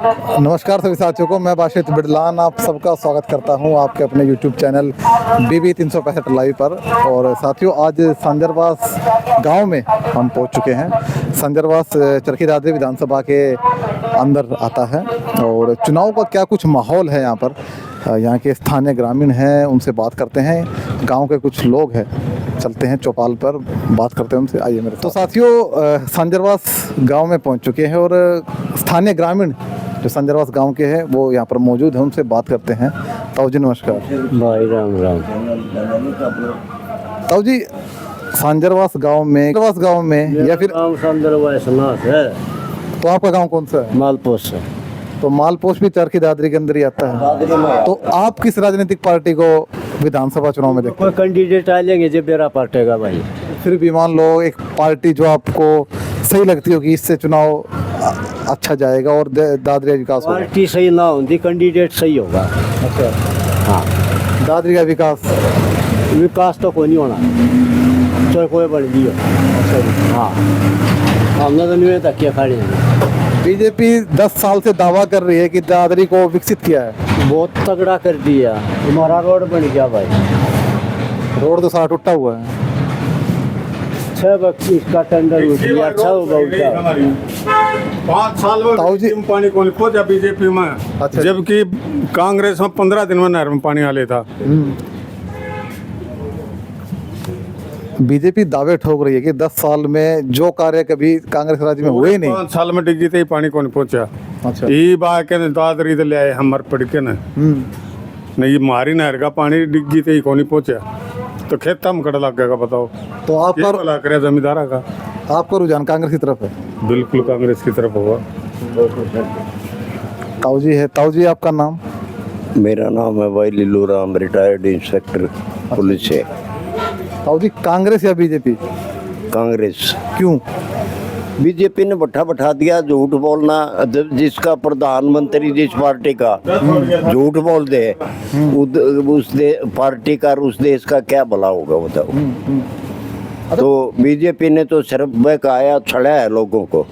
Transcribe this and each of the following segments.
नमस्कार सभी साथियों को, मैं बाशित बिडलान आप सबका स्वागत करता हूं आपके अपने YouTube चैनल BB 365 लाइव पर। और साथियों, आज संजरवास गांव में हम पहुंच चुके हैं। संजरवास चरखी दादरी विधानसभा के अंदर आता है और चुनाव का क्या कुछ माहौल है यहाँ पर। यहाँ के स्थानीय ग्रामीण हैं, उनसे बात करते हैं। गाँव के कुछ लोग हैं, चलते हैं चौपाल पर, बात करते हैं उनसे। आइए मेरे। तो साथियों, संजरवास गांव में पहुंच चुके हैं और स्थानीय ग्रामीण जो संजरवास गांव के हैं वो यहाँ पर मौजूद हैं, उनसे बात करते हैं। ताऊ जी नमस्कार। भाई राम राम। ताऊ जी, संजरवास गांव में या फिर संजरवास है, तो आपका गांव कौन सा है? मालपोस है। तो मालपोस भी चरखी दादरी के अंदर ही आता है। तो आप किस राजनीतिक पार्टी को विधानसभा चुनाव में देखते कोई कैंडिडेट आ लेंगे जब बेरा पाटेगा भाई। फिर भी मान लो एक पार्टी जो आपको सही लगती हो कि इससे चुनाव अच्छा जाएगा और दादरी का विकास होगा। पार्टी सही ना होती, कैंडिडेट सही होगा। अच्छा, हाँ, दादरी का विकास तो कोई नहीं होना, चाहे कोई बन दियो। हाँ, हमने तो नहीं तक किया खाड़ी। बीजेपी 10 साल से दावा कर रही है कि दादरी को विकसित किया है, बहुत तगड़ा कर दिया। हमारा रोड बन गया भाई। रोड तो सारा टूटा हुआ है। 6 बक्सी का टेंडर उठ गया। 5 साल में पानी को नहीं खोजा बीजेपी में। अच्छा। जबकि कांग्रेस में 15 दिन में नहर में पानी आ लेता। बीजेपी दावे ठोक रही है कि 10 साल में जो कार्य कभी कांग्रेस राज्य में हुए ही नहीं। 5 साल में डिग्गी ही पानी को नहीं पहुंचा। अच्छा। ये बात के दादरी तो ले आए हमारे पड़ के ना, नहीं मारी नहर का पानी डिग्गी ही को नहीं पहुंचा तो खेत में कड़ा लग गया। बताओ, तो आपका जमींदारा का आपका रुझान कांग्रेस की तरफ है? बिल्कुल कांग्रेस की तरफ होगा। ताऊ जी है। ताऊ जी, आपका नाम? मेरा नाम है भाई Lillu Ram, retired inspector police है। ताऊ जी, कांग्रेस या बीजेपी? कांग्रेस। क्यों? बीजेपी ने बैठा दिया। झूठ बोलना, जिसका प्रधानमंत्री जिस पार्टी का झूठ बोल दे उस पार्टी का उस देश का क्या भला होगा बताओ। तो बीजेपी ने तो सिर्फ बहकाया, छड़ा है लोगों को।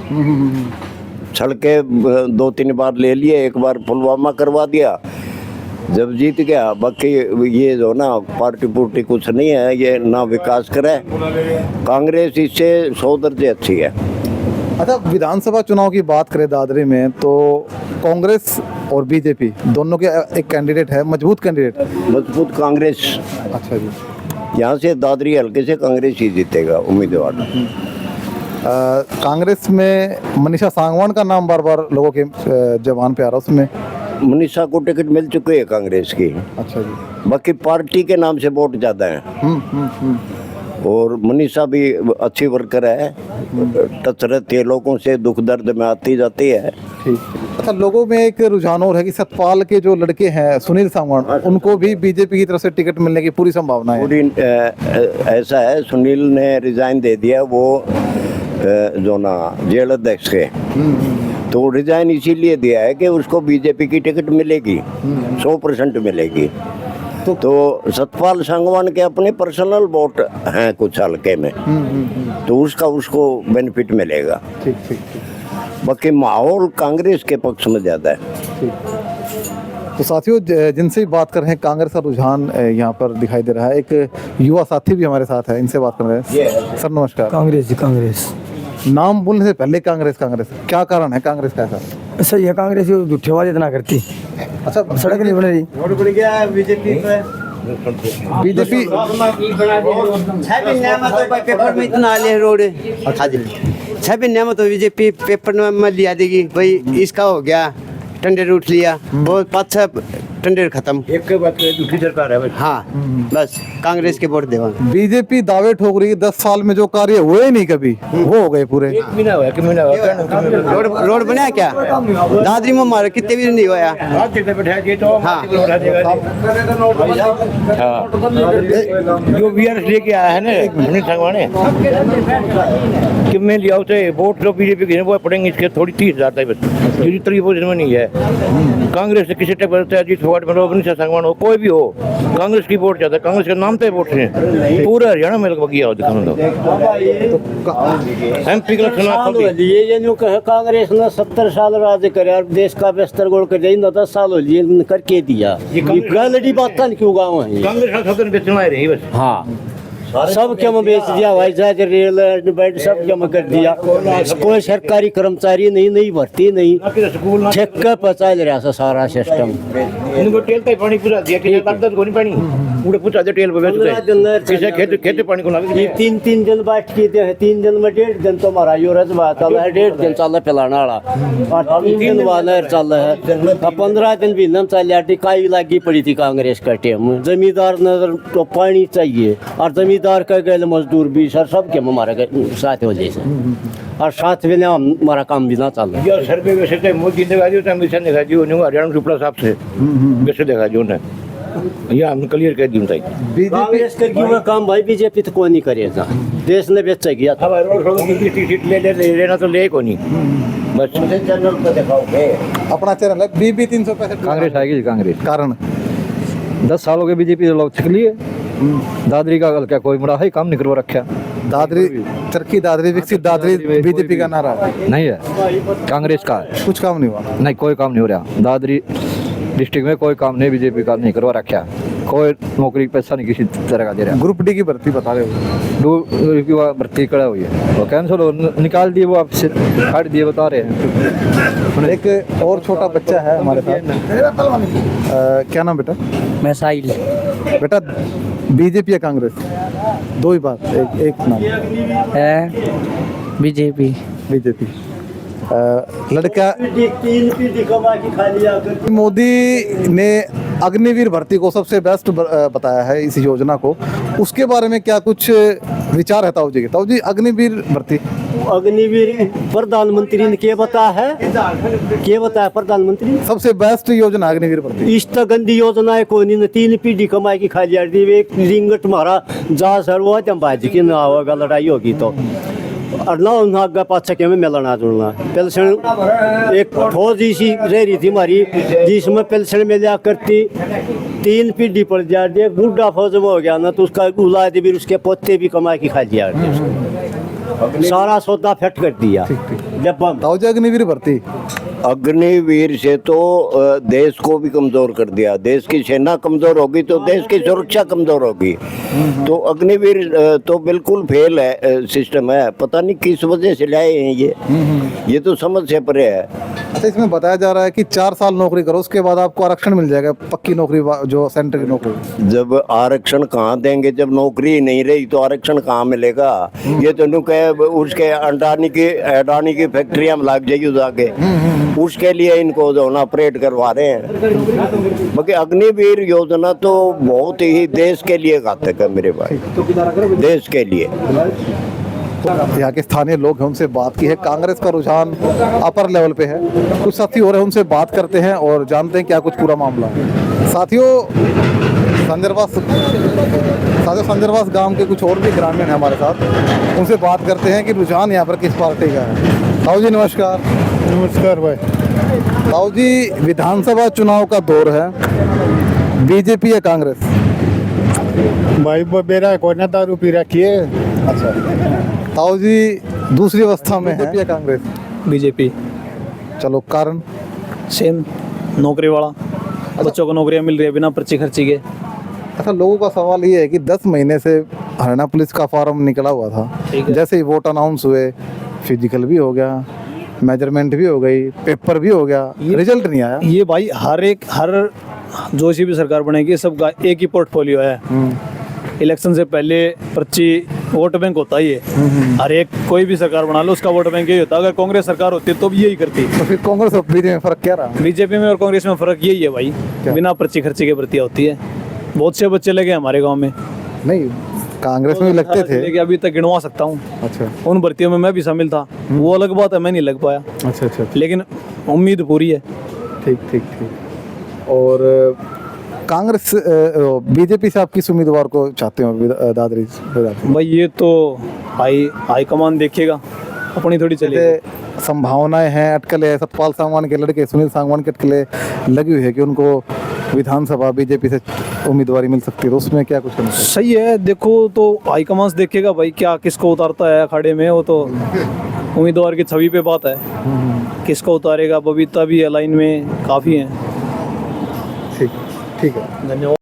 छड़ के 2-3 बार ले लिए, एक बार पुलवामा करवा दिया जब जीत गया। बाकी ये जो ना पार्टी पुर्टी कुछ नहीं है, ये ना विकास करे। कांग्रेस इससे 100 दर्जे अच्छी है। अच्छा, विधानसभा चुनाव की बात करें दादरी में तो कांग्रेस और बीजेपी दोनों के एक कैंडिडेट है, मजबूत कैंडिडेट। मजबूत कांग्रेस। अच्छा जी। यहाँ से दादरी हल्के से कांग्रेस ही जीतेगा उम्मीदवार। कांग्रेस में मनीषा सांगवान का नाम बार बार लोगों के जबान पे आ रहा है। उसमें मनीषा को टिकट मिल चुकी है कांग्रेस की। अच्छा जी। बाकी पार्टी के नाम से वोट ज्यादा है। और मनीषा भी अच्छी वर्कर है, टच रहती है लोगों से, दुख दर्द में आती जाती है। ठीक। अच्छा, लोगों में एक रुझान और है कि सतपाल के जो लड़के हैं सुनील सांगवान, उनको भी बीजेपी की तरफ से टिकट मिलने की पूरी संभावना है। पूरी ऐसा है, सुनील ने रिजाइन दे दिया, वो जो ना जेल अध्यक्ष के। तो रिजाइन इसीलिए दिया है कि उसको बीजेपी की टिकट मिलेगी, 100% मिलेगी। तो सतपाल सांगवान के अपने पर्सनल वोट हैं कुछ हल्के में, तो उसको बेनिफिट मिलेगा। ठीक ठीक ठीक। बाकी माहौल कांग्रेस के पक्ष में ज्यादा है। ठीक। तो साथियों, जिनसे भी बात कर रहे हैं, कांग्रेस का रुझान यहाँ पर दिखाई दे रहा है। एक युवा साथी भी हमारे साथ है, इनसे बात कर रहे हैं। सर नमस्कार। कांग्रेस जी, कांग्रेस। नाम बोलने से पहले कांग्रेस क्या कारण है कांग्रेस का ऐसा? सही है, कांग्रेस झूठेबाजी इतना करती। अच्छा, सड़क नहीं बन रही। रोड बन गया बीजेपी पे। बीजेपी पेपर में इतना आले रोड। हाँ जी, 6 महीने में तो बीजेपी पेपर में लिया देगी भाई। इसका हो गया, टेंडर उठ लिया, वो 5-6 टेंडर खत्म। एक के बाद दूसरी सरकार है। हाँ, बस कांग्रेस के वोट देवा। बीजेपी दावे ठोक रही है 10 साल में जो कार्य हुए नहीं कभी वो हो गए पूरे। रोड बनाया क्या दादरी में हमारे कितने भी नहीं होया। हाँ, जो वीआरएस लेके आया है ना मनीष सांगवान ने कि मैं लिया उसे वोट जो बीजेपी के वो पड़ेंगे इसके थोड़ी 30,000 तक बस। दूसरी तरीके वो नहीं है। कांग्रेस से किसी टाइप जी वार्ड में रहो, निशा संगवान हो, कोई भी हो, कांग्रेस की वोट ज्यादा, कांग्रेस के नाम पे वोट है पूरा हरियाणा में लगभग किया हो दिखाना दो एमपी का चुनाव ये न्यू कहे कांग्रेस ने 70 साल राज करे और देश का बेस्तर गोल कर दिया, 10 साल हो लिए करके दिया। ये गलती बात नहीं क्यों गाँव है कांग्रेस का सदन बेचना रही बस। हाँ सब क्या में बेच दिया, हवाई जहाज रेल बेड सब क्या में कर दिया। कोई सरकारी कर्मचारी नहीं भर्ती नहीं, स्कूल ठेका पचा ले रहा सारा सिस्टम। इनको टेल पे पानी पूरा दिया कि लगता को नहीं पानी उड़े पूछा दे टेल पे बेच दे किसे खेत पानी को लग ये 3 दिन बैठ के दे 3 दिन में 1.5 दिन तो हमारा यो रज बात है, 1.5 दिन चल पिलाना वाला और 3 दिन वाला चल है, 15 दिन भी न चल टिकाई लगी पड़ी थी कांग्रेस का टेम। जमींदार ने तो पानी चाहिए और जमींदार का गए मजदूर भी सर सब के हमारे साथ हो जैसे और साथ में हमारा काम भी ना चल रहा। जो सर्वे वैसे तो मोदी ने दिखा दियो तो मिशन दिखा दियो ने हरियाणा सुपड़ा साहब से वैसे दिखा दियो ने ये हम क्लियर कर दियो ताई कांग्रेस कर की काम भाई बीजेपी तो कोई नहीं करेगा, देश ने बेच गया अब रोड रोड की सीट ले लेना तो ले को नहीं बस चैनल पे दिखाओगे। अपना चैनल है बीबी 365। कांग्रेस आएगी, कांग्रेस। कारण 10 सालों के बीजेपी लोग छिक लिए, दादरी का क्या कोई मुड़ा है काम नहीं करवा रखा। दादरी चरखी दादरी विकसित दादरी बीजेपी का नारा है, नहीं है, कांग्रेस का है। कुछ काम नहीं हुआ। नहीं, कोई काम नहीं हो रहा दादरी डिस्ट्रिक्ट में, कोई काम नहीं बीजेपी का नहीं करवा रखा। कोई नौकरी पैसा नहीं किसी तरह का दे रहा। ग्रुप डी की भर्ती बता रहे हो, की भर्ती कड़ा हुई है वो कैंसिल हो, निकाल दिए वो आपसे, हट दिए बता रहे हैं। एक और छोटा बच्चा है हमारे साथ। क्या नाम बेटा? मैं साहिल। बेटा बीजेपी या कांग्रेस? दो ही बात, एक नाम। है बीजेपी। बीजेपी। लड़का 3 पीढ़ी कमा के खा लिया कर। मोदी ने अग्निवीर भर्ती को सबसे बेस्ट बताया है इस योजना को, उसके बारे में क्या कुछ विचार है ताऊ जी के? ताऊ जी अग्निवीर भर्ती अग्निवीर प्रधानमंत्री ने क्या बताया प्रधानमंत्री सबसे बेस्ट योजना अग्निवीर भर्ती। इस तो गंदी योजना है कोई नहीं, 3 पीढ़ी कमाई की खा लिया। एक रिंगट मारा जा सर वो बाजी की ना होगा, लड़ाई होगी तो और ना उन्हें पाँच में मिलना जुड़ना। पेंशन एक फौजी सी रह रही थी हमारी जिसमें पेंशन मिला करती 3 पीढ़ी पड़ जाती है। बूढ़ा फौज में हो गया ना तो उसका औलाद भी उसके पोते भी कमा के खा लिया, सारा सौदा फेट कर दिया। जब ताऊ जी अग्निवीर भर्ती अग्निवीर से तो देश को भी कमजोर कर दिया। देश की सेना कमजोर होगी तो देश की सुरक्षा कमजोर होगी। तो अग्निवीर तो बिल्कुल फेल है सिस्टम है, पता नहीं किस वजह से लाए हैं ये तो समझ से परे है। अच्छा, इसमें बताया जा रहा है कि 4 साल नौकरी करो उसके बाद आपको आरक्षण मिल जाएगा, पक्की नौकरी जो सेंटर की नौकरी। जब आरक्षण कहाँ देंगे, जब नौकरी ही नहीं रही तो आरक्षण कहाँ मिलेगा? ये तो नु कहे उसके अडानी की फैक्ट्रियां में लग जाएगी जाके, उसके लिए इनको जो ना ऑपरेट करवा रहे हैं। बाकी अग्निवीर योजना तो बहुत ही देश के लिए घातक है मेरे भाई, देश के लिए। यहाँ के स्थानीय लोग हैं, उनसे बात की है। कांग्रेस का रुझान अपर लेवल पे है। कुछ साथी हो रहे हैं, उनसे बात करते हैं और जानते हैं क्या कुछ पूरा मामला है। साथियों संजरवास गांव के कुछ और भी ग्रामीण हैं हमारे साथ, उनसे बात करते हैं कि रुझान यहाँ पर किस पार्टी का है। ताऊ जी नमस्कार। नमस्कार भाई। ताऊ जी विधानसभा चुनाव का दौर है, बीजेपी या कांग्रेस? भाई वो मेरा कोई ना दारू पी रखी है। अच्छा, ताऊ जी दूसरी अवस्था में है, कांग्रेस? बीजेपी। चलो, कारण? सेम, नौकरी वाला, बच्चों को नौकरियां मिल रही है बिना पर्ची खर्ची के। अच्छा, लोगों का सवाल ये है कि 10 महीने से हरियाणा पुलिस का फॉर्म निकला हुआ था, जैसे ही वोट अनाउंस हुए फिजिकल भी हो गया, मेजरमेंट भी हो गई, पेपर भी हो गया, रिजल्ट नहीं आया। ये भाई हर जो सी भी सरकार बनेगी सबका एक ही पोर्टफोलियो है। इलेक्शन से पहले पर्ची वोट बैंक होता ही है, हर एक कोई भी सरकार बना लो उसका वोट बैंक यही होता है। अगर कांग्रेस सरकार होती तो भी यही करती। तो फिर कांग्रेस और बीजेपी में फर्क क्या रहा? बीजेपी में और कांग्रेस में फर्क यही है भाई, बिना पर्ची खर्ची के भर्तियाँ होती है। बहुत से बच्चे लगे हमारे गाँव में। नहीं, कांग्रेस में भी लगते थे, लेकिन अभी तक गिनवा सकता हूँ। अच्छा, उन भर्तियों में मैं भी शामिल था, वो अलग बात है, मैं नहीं लग पाया। अच्छा, लेकिन उम्मीद पूरी है। ठीक। और कांग्रेस बीजेपी से आप किस उम्मीदवार को चाहते हो दादरी? भाई ये तो हाईकमान देखेगा, अपनी थोड़ी चलेगी। संभावनाएं हैं, अटकलें, सतपाल सांगवान के लड़के सुनील सांगवान की अटकलें लगी हुई है कि उनको विधानसभा बीजेपी से उम्मीदवारी मिल सकती है, तो उसमें क्या कुछ करना चाहिए? सही है, देखो तो हाईकमांड देखेगा भाई क्या किसको उतारता है अखाड़े में, वो तो उम्मीदवार की छवि पे बात है, किसको उतारेगा। बबीता भी है लाइन में, काफ़ी हैं। ठीक ठीक है, धन्यवाद।